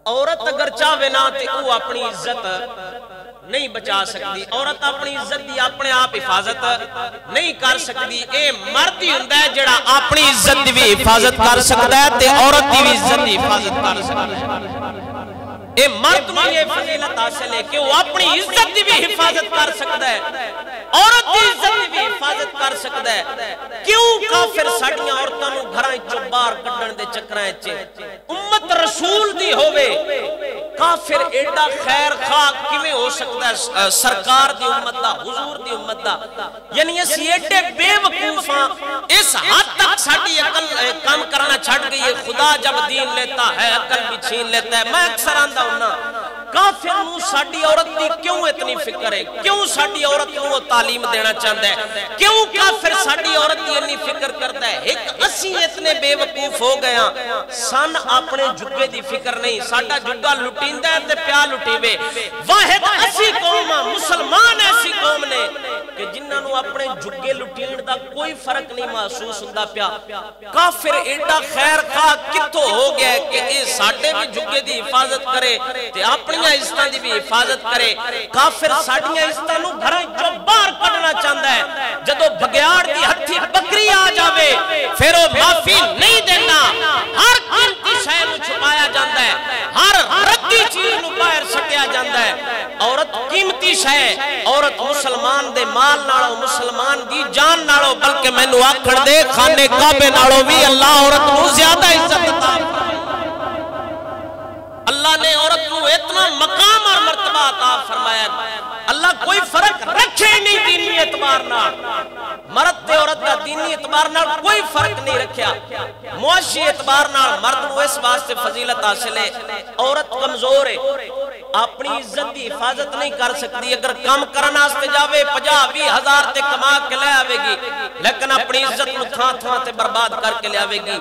عورت اگر چاہے نہ تے او اپنی عزت نہیں بچا سکتی عورت اپنی عزت دی اپنے آپ حفاظت نہیں کر سکتی اے مرد ہی ہوندا ہے جڑا اپنی عزت دی بھی حفاظت کر سکتا ہے تے عورت دی بھی عزت دی حفاظت کر سکتا ہے اے مرد نوں یہ فضیلت حاصل ہے کہ وہ اپنی عزت دی بھی حفاظت کر سکتا ہے عورت دی عزت دی بھی حفاظت کر سکتا ہے کیوں کافر ساڈیاں عورتاں نوں گھراں وچوں باہر کڈن دے چکراں وچ امت رسول دی ہووے کافر ایڈا خیر خواہ کیویں ہو سکتا ہے سرکار دی امت دا حضور دی امت دا یعنی اسی ایڈے بے وقوف ہاں اس حد تک ساڈی عقل کام کرنا چھڈ گئی ہے خدا جب دین لیتا ہے عقل بھی چھین لیتا ہے میں اکثر آندا ہوں نا کافر نو ساڈی عورت دی کیوں اتنی فکر ہے کیوں ساڈی عورت نو تعلیم دینا چاہتا ہے کیوں کافر ساڈی عورت دی اتنی فکر کرتا ہے ایک اسی اتنے بے وقوف ہو گیا سن اپنے جگے دی فکر نہیں ساڈا جگہ لٹیندا ہے تے پیا لٹیوے واحد اسی قوم مسلمان ایسی قوم نے کہ جنہاں نو اپنے جگے لٹین دا کوئی فرق نہیں محسوس ہوندا پیا کافر ایڈا خیر خواہ کتھوں ہو گیا کہ اے ساڈے بھی جگے دی حفاظت کرے تے اپنی عزتاں دی بھی حفاظت کرے کافر ساڈیاں عزتاں نو گھراں چوں باہر کڈنا چاہندا ہے جدوں بگیاڑ دی ہتھی بکری آ جاوے پھر او معافی نہیں دینا ہر قیمتی شے نو چھپایا جاندا ہے ہر ردی چیز نو باہر سٹیا جاندا ہے عورت قیمتی شے عورت مسلمان دے مال نالوں مسلمان دی جان نالوں بلکہ مینوں آکھن دے خانے کعبے نالوں بھی اللہ عورت نو زیادہ عزت عطا اللہ نے عورت کو اتنا مقام اور مرتبہ عطا فرمایا اللہ کوئی فرق رکھے نہیں دینی اعتبار نال مرد تے عورت دا دینی اعتبار نال کوئی فرق نہیں رکھیا معاشی اعتبار نال مرد کو اس واسطے فضیلت حاصل ہے عورت کمزور ہے اپنی عزت دی حفاظت نہیں کر سکتی. اگر کام کرنا واسطے جاوے 50-20 ہزار تے کما کے لے آوے گی, لیکن اپنی عزت نو تھاں تھاں تے برباد کر کے لے آوے گی.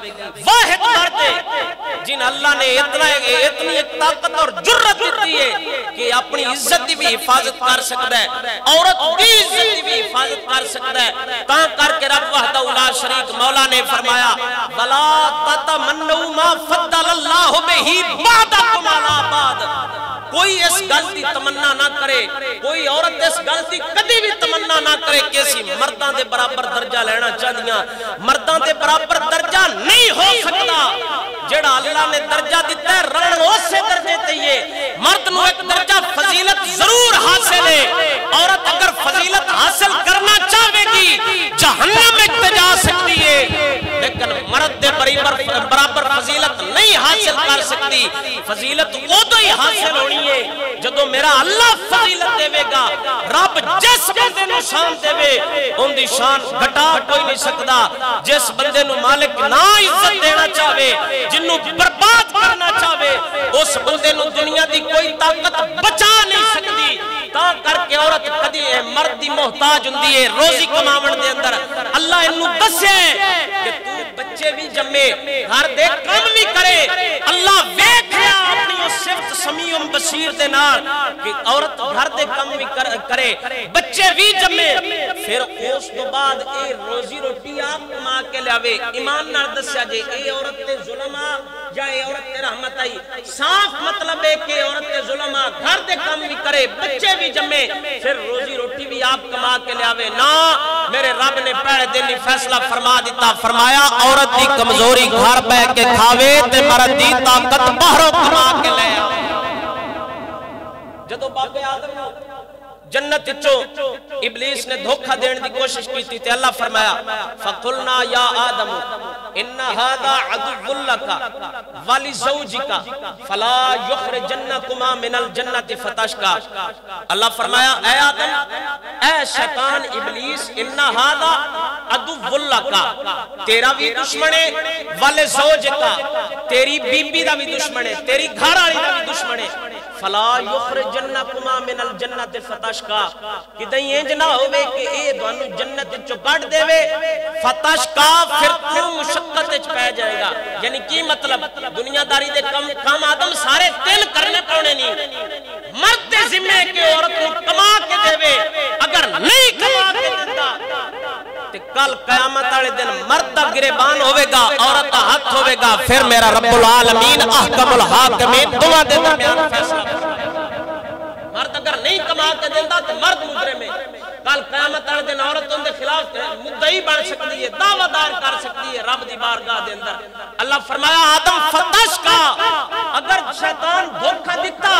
واحد مرد جن اللہ نے اتنی ایک طاقت اور جرت دیتی ہے کہ اپنی عزت دی بھی حفاظت کر سکتا ہے, عورت دی عزت دی بھی حفاظت کر سکتا ہے. تاں کر کے رب وحدہ لا شریک مولا نے فرمایا وَلَا تَتَمَنُّوا مَا فَضَّلَ اللَّهُ بِهِ بَعْضَكُمْ عَلَىٰ بَعْضٍ. کوئی اس گل دی تمنا نہ کرے, کوئی عورت اس گل دی کدی بھی تمنا نہ کرے کہ اسی مرداں دے برابر درجہ لینا چاہیے. مرداں دے برابر درجہ نہیں ہو سکتا. جڑا اللہ نے درجہ دیتا ہے رن اسے درجے تے یہ مرد نو ایک درجہ فضیلت ضرور حاصل ہے. عورت اگر فضیلت حاصل کرنا چاہے گی جہنم میں جا سکتی ہے, لیکن مرد دے برابر فضیلت نہیں حاصل کر سکتی. فضیلت وہ تو ہی حاصل ہونی ہے جدو میرا اللہ فضیلت دے گا. رب جس بندے نو شان دے وے ان دی شان گھٹا کوئی نہیں سکتا. جس بندے نو مالک نہ عزت دینا چاہے, جنوں برباد کرنا چاہے, اس بندے نو دنیا دی کوئی طاقت بچا نہیں سکتی. تا کر کے عورت کدی مرد دی محتاج ہوندی ہے روزی کماون دے اندر. اللہ انہوں دسے کہ تو بچے بھی جمے, گھر دے کام بھی کرے. اللہ ویکھیا اپنی اس صفت سمیع بصیر دے نال کہ عورت گھر دے کام بھی کرے, بچے بھی جمے. پھر اس تو بعد اے روزی روٹی آپ کما کے لیاوے. ایمان نال دسیا جے اے عورت تے ظلم آ یا اے عورت تے رحمت آئی. صاف مطلب ہے کہ عورت تے ظلم آ, گھر دے کام بھی کرے, بچے بھی جمے, پھر روزی روٹی بھی آپ کما کے لیاوے. نا میرے رب نے پہلے دن ہی فیصلہ فرما دیتا, فرمایا عورت دی کمزوری گھر بیٹھ کے کھاوے تے مرد دی طاقت باہروں کما کے لے آوے. جدو بابے آدم جنت چو ابلیس نے دھوکہ دین دی کوشش کی تھی, اللہ فرمایا فَقُلْنَا يَا آدَمُ إِنَّ هَذَا عَدُوٌّ لَكَ وَلِزَوْجِكَ فَلَا يُخْرِجَنَّكُمَا مِنَ الْجَنَّةِ فَتَشْقَىٰ. اللہ فرمایا اے آدم, اے شیطان ابلیس, إِنَّ هَذَا عَدُوٌّ لَكَ تیرا بھی دشمن ہے, وَلِزَوْجِكَ تیری بیوی دا بھی دشمن ہے, تیری گھر والی دا بھی دشمن ہے. فَلَا يُخْرِجَنَّكُمَا مِنَ الْجَنَّةِ فَتَشْقَىٰ کہ دہیں انج نہ ہوئے کہ اے دوانو جنت چو کٹ دے وے فتشقا, پھر تو مشقت اچ پہ جائے گا. یعنی کی مطلب دنیا داری دے کام آدم سارے تین کرنے پڑنے نہیں. مرد دے ذمہ کہ عورت کو کما کے دے وے, اگر نہیں کما کے دیتا تے کل قیامت والے دن مرد دا گریبان ہوئے گا, عورت دا حق ہوئے گا. پھر میرا رب العالمین احکم الحاکمین دعا دے درمیان فیصلہ کرے. مرد اگر نہیں کما کے دیتا تو مرد مجرم ہے. کل قیامت والے دن عورت ان دے خلاف مدعی بن سکتی ہے, دعویٰ دار کر سکتی ہے رب دی بارگاہ دے اندر. اللہ فرمایا آدم فتشقا, اگر شیطان دھوکہ دیتا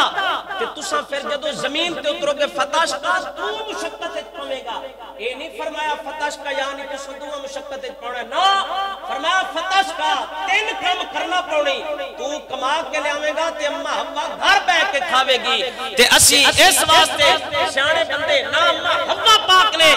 کہ تساں پھر جدو زمین تے اترو گے فتشقا تو مشقت پوے گا. یہ نہیں فرمایا فتشقا یعنی تساں دو مشقت پونا, نہ فرمایا فتشقا تین کام کرنا پونی. تو کما کے لے آوے گا تے اماں ہوا گھر بیٹھ کے کھاوے گی. تے اسی اس واسطے سیانے بندے نہ اماں ہوا پاک نے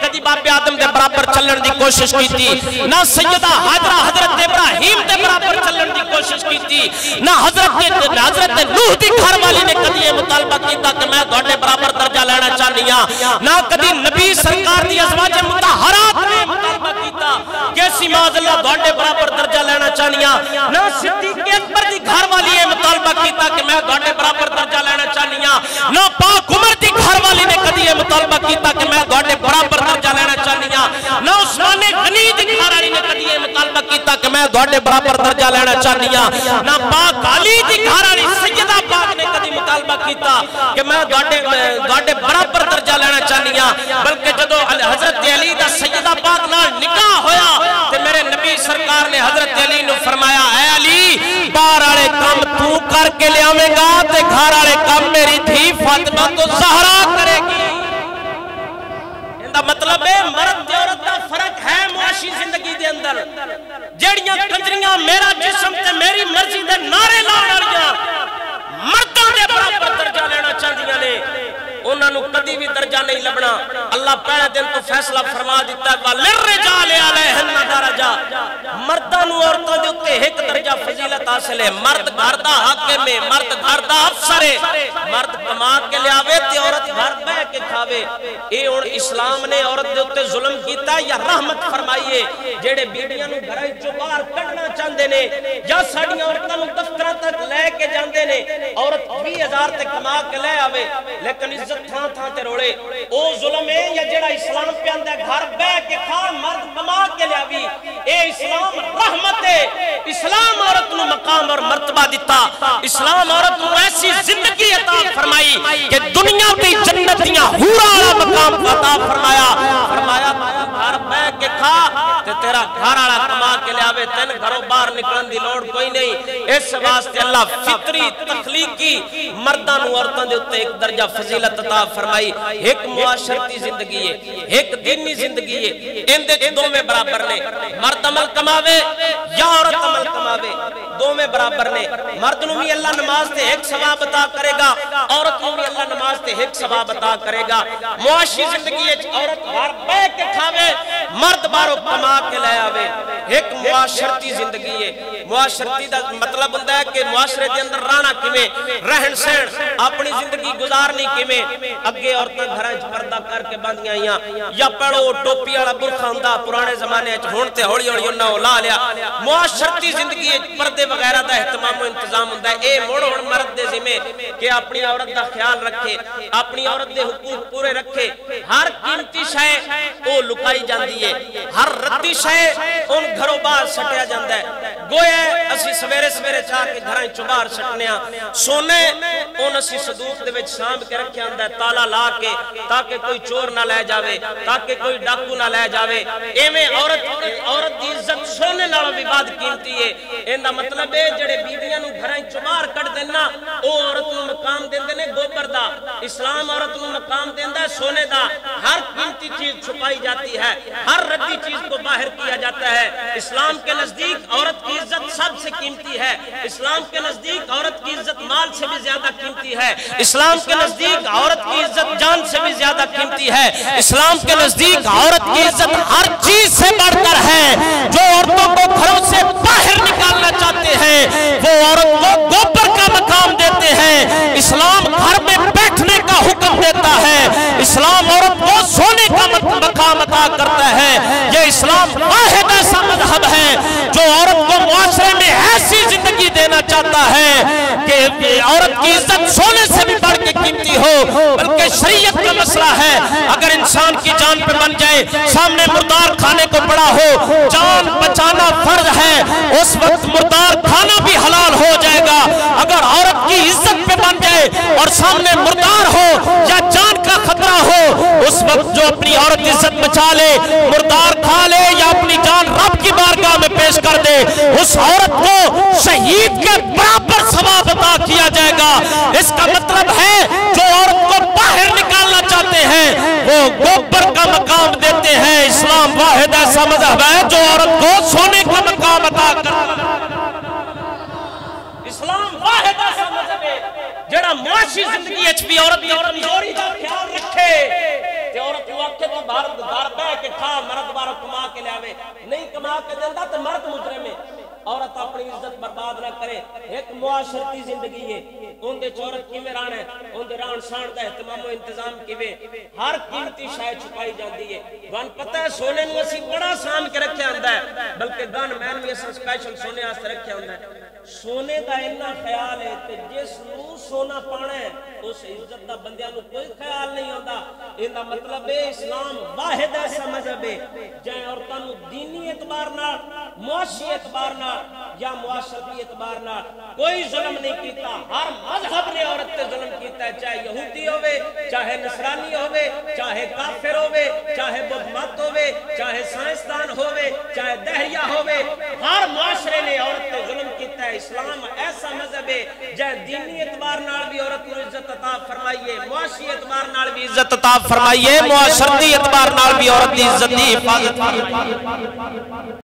کدی باپ آدم دے برابر چلن دی کوشش کی تھی, نہ سیدہ حاجرہ حضرت ابراہیم دے برابر چلن دی کوشش کی تھی, نہ حضرت نوح دی گھر والی نے کدی یہ مطالبہ کیتا کہ میں تہاڈے برابر درجہ لینا چاہنی ہاں, نہ کدی نبی سرکار دی ازواج مطہرات نے مطالبہ کیتا کہ اسی معاذ اللہ تہاڈے برابر درجہ لینا چاہنی ہاں, نہ صدیق اکبر دی گھر والی نے مطالبہ کیتا کہ میں تہاڈے برابر درجہ لینا چاہنی ہاں, نہ پاک عمر دی گھر والی نے کدی یہ مطالبہ کیتا کہ میں تہاڈے برابر درجہ لینا چاہنی ہاں, نہ عثمان غنی دی گھر والی نے کدی یہ مطالبہ کیتا کہ میں تہاڈے برابر درجہ لینا چاہنی ہاں, نہ پاک علی دی گھر والی سیدہ پاک نے کدی مطالبہ کیتا کہ میں تہاڈے برابر درجہ لینا چاہنی ہاں. بلکہ جدو حضرت علی دا سیدہ پاک نال نکاح ہویا تے میرے نبی سرکار نے حضرت علی نو فرمایا اے علی باہر والے کام تو کر کے لے آویں گا تے گھر والے کام میری دھی فاطمہ تو زہرا کرے گی. مطلب ہے مرد تے عورت دا فرق ہے معاشی زندگی دے اندر. جڑیاں کنجریاں میرا جسم تے میری مرضی دے نعرے لاؤن والیاں مرداں دے برابر درجہ لینا چاہندیاں نے, انہاں نو کدی بھی درجہ نہیں لبنا. اللہ پہلے دن تو فیصلہ فرما دیتا ہے وَلِلرِّجَالِ عَلَيْهِنَّ دَرَجَةٌ, مردانو عورتوں دے اتے ایک درجہ فضیلت حاصل ہے. مرد گھر دا حاکم ہے, مرد گھر دا افسر ہے, مرد کما کے لے آوے تے عورت گھر بہ کے کھاوے. اے ہن اسلام نے عورت دے اتے ظلم کیتا یا رحمت فرمائیے؟ جڑے بیٹیاں نو گھر چوں باہر کڈنا چاہندے نے یا ساڈیاں عورتاں نو دفتراں تک لے کے جاندے نے, عورت 20,000 تے کما کے لے آوے لیکن عزت تھاں تھاں تے روڑے, او ظلم ہے یا جڑا اسلام پہ آندا ہے گھر بہ کے کھا مرد کما کے لے آوی؟ اے اسلام رحمت ہے. اسلام عورت نو مقام اور مرتبہ دیتا, اسلام عورت نو ایسی زندگی عطا فرمائی کہ دنیا کی جنتیاں حوراں والا مقام عطا فرمایا. فرمایا گھر بہ کے کھا تے تیرا گھر والا کما کے لے آوے, تین گھروں باہر نکلن دی لوڑ کوئی نہیں. اس واسطے اللہ فطری تخلیقی مرداں نو عورتاں دے اوتے ایک درجہ فضیلت عطا فرمائی. ایک معاشرتی زندگی ہے, ایک دینی زندگی ہے, ان دے دو میں برابر نے. مرد عمل کماوے یا عورت عمل کماوے دو میں برابر نے. مرد نو بھی اللہ نماز تے ایک ثواب عطا کرے گا, عورت نو بھی اللہ نماز تے ایک ثواب عطا کرے گا. معاشی زندگی وچ عورت گھر بیٹھ کے کھاوے, مرد باہروں کما کے لے آوے. ایک معاشرتی زندگی ہے. معاشرتی دا مطلب ہوندا ہے کہ معاشرے دے اندر رہنا کیویں, رہن سہن, اپنی زندگی گزارنی کیویں. اگے عورتاں گھراں وچ پردہ کر کے باندیاں آئیاں یا پڑھو ٹوپی والا برقع ہوندا پرانے زمانے وچ, ہن تے ہولی ہولی انہاں او لا لیا. معاشرتی زندگی وچ پردے وغیرہ دا اہتمام و انتظام ہوندا ہے. اے مڑ ہن مرد دے ذمہ کہ اپنی عورت دا خیال رکھے, اپنی عورت دے حقوق پورے رکھے. ہر قیمتی شے او لکائی جاندی ہے, ہر رتی شے ان گھروں باہر سٹیا جاندا ہے. گویا اسی سویرے سویرے چاہ کے گھراں چوں باہر سٹنے ہاں. سونے اون اسی صندوق دے وچ سانب کے رکھیا ہوندا ہے تالا لا کے, تاکہ کوئی چور نہ لے جاوے, تاکہ کوئی ڈاکو نہ لے جاوے. ایویں عورت دی عزت سونے نالوں بھی بات قیمتی ہے. ایندا مطلب ہے جڑے بیویاں نو گھراں چوں باہر کڈ دینا او عورت نو مقام دیندے نے گوبر دا. اسلام عورت نو مقام دیندا ہے سونے دا. ہر قیمتی چیز چھپائی جاتی ہے, ہر ردی چیز کو باہر کیا جاتا ہے. اسلام کے نزدیک عورت کی عزت سب سے قیمتی ہے. اسلام کے نزدیک عورت کی عزت مال سے بھی زیادہ قیمتی ہے. اسلام کے نزدیک عورت کی عزت جان سے بھی زیادہ قیمتی ہے. اسلام کے نزدیک عورت کی عزت ہر چیز سے بڑھ کر ہے. جو عورتوں کو گھروں سے باہر نکالنا چاہتے ہیں وہ عورت کو گوبر کا مقام دیتے ہیں. اسلام گھر میں بیٹھنے کا حکم دیتا ہے. اسلام عورت کو سونے کا مقام عطا کرتا ہے. یہ اسلام واحد ایسا مذہب ہے جو عورت کو معاشرے میں ایسی زندگی دینا چاہتا ہے کہ عورت کی عزت سونے سے بھی بڑھ کے قیمتی ہو. بلکہ شریعت کا مسئلہ ہے, اگر انسان کی جان پہ بن جائے, سامنے مردار کھانے کو پڑا ہو, جان بچانا فرض ہے, اس وقت مردار کھانا بھی حلال ہو جائے گا. اگر عورت کی عزت پہ بن جائے اور سامنے مردار ہو یا جان کا خطرہ ہو, اس وقت جو اپنی عورت عزت بچا لے, مردار کھا لے یا اپنی جان رب کی بارگاہ میں پیش کر دے, اس عورت کو شہید کے برابر ثواب عطا کیا جائے گا. اس کا مطلب ہے جو عورت کو باہر نکالنا چاہتے ہیں وہ گوبر کا مقام دیتے ہیں. اسلام واحد ایسا مذہب ہے جو عورت کو سونے کا مقام عطا کرتا ہے. اسلام واحد ایسا مذہب ہے جڑا معاشی زندگی اچ بھی عورت کی کمزوری کا خیال رکھے تے عورت کو آکھے تو باہر گھر بہ کے کھا, مرد باہر کما کے لے آوے. نہیں کما کے دیندا تے مرد مجرم ہے. عورت اپنی عزت برباد نہ کرے. ایک معاشرتی زندگی ہے, ان دے عورت کیویں رہنا ہے, ان دے رہن سہن دا اہتمام و انتظام کیویں. ہر قیمتی شے چھپائی جاندی ہے. وان پتہ ہے سونے نو اسی بڑا سام کے رکھیا ہوندا ہے, بلکہ گن مین بھی اساں سپیشل سونے واسطے رکھیا ہوندا ہے. سونے دا اتنا خیال ہے کہ جس نو سونا پانا ہے اس عزت دا بندیاں نو کوئی خیال نہیں ہوندا. ایندا مطلب ہے اسلام واحد ایسا مذہب ہے جے عورتاں نو دینی اعتبار نال, معاشی اعتبار نال یا معاشرتی اعتبار نال کوئی ظلم نہیں کیتا. ہر مذہب نے عورت تے ظلم کیتا ہے, چاہے یہودی ہوے, چاہے نصرانی ہوے, چاہے کافر ہوے, چاہے بدھ مت ہوے, چاہے سائنسدان ہوے, چاہے دہریہ ہوے, ہر معاشرے نے عورت تے ظلم کیتا ہے. اسلام ایسا مذہب ہے جے دینی اعتبار نال بھی عورت کو عزت عطا فرمائیے, معاشی اعتبار نال بھی عزت عطا فرمائیے, معاشرتی اعتبار نال بھی عورت دی عزت دی حفاظت فرمائیے.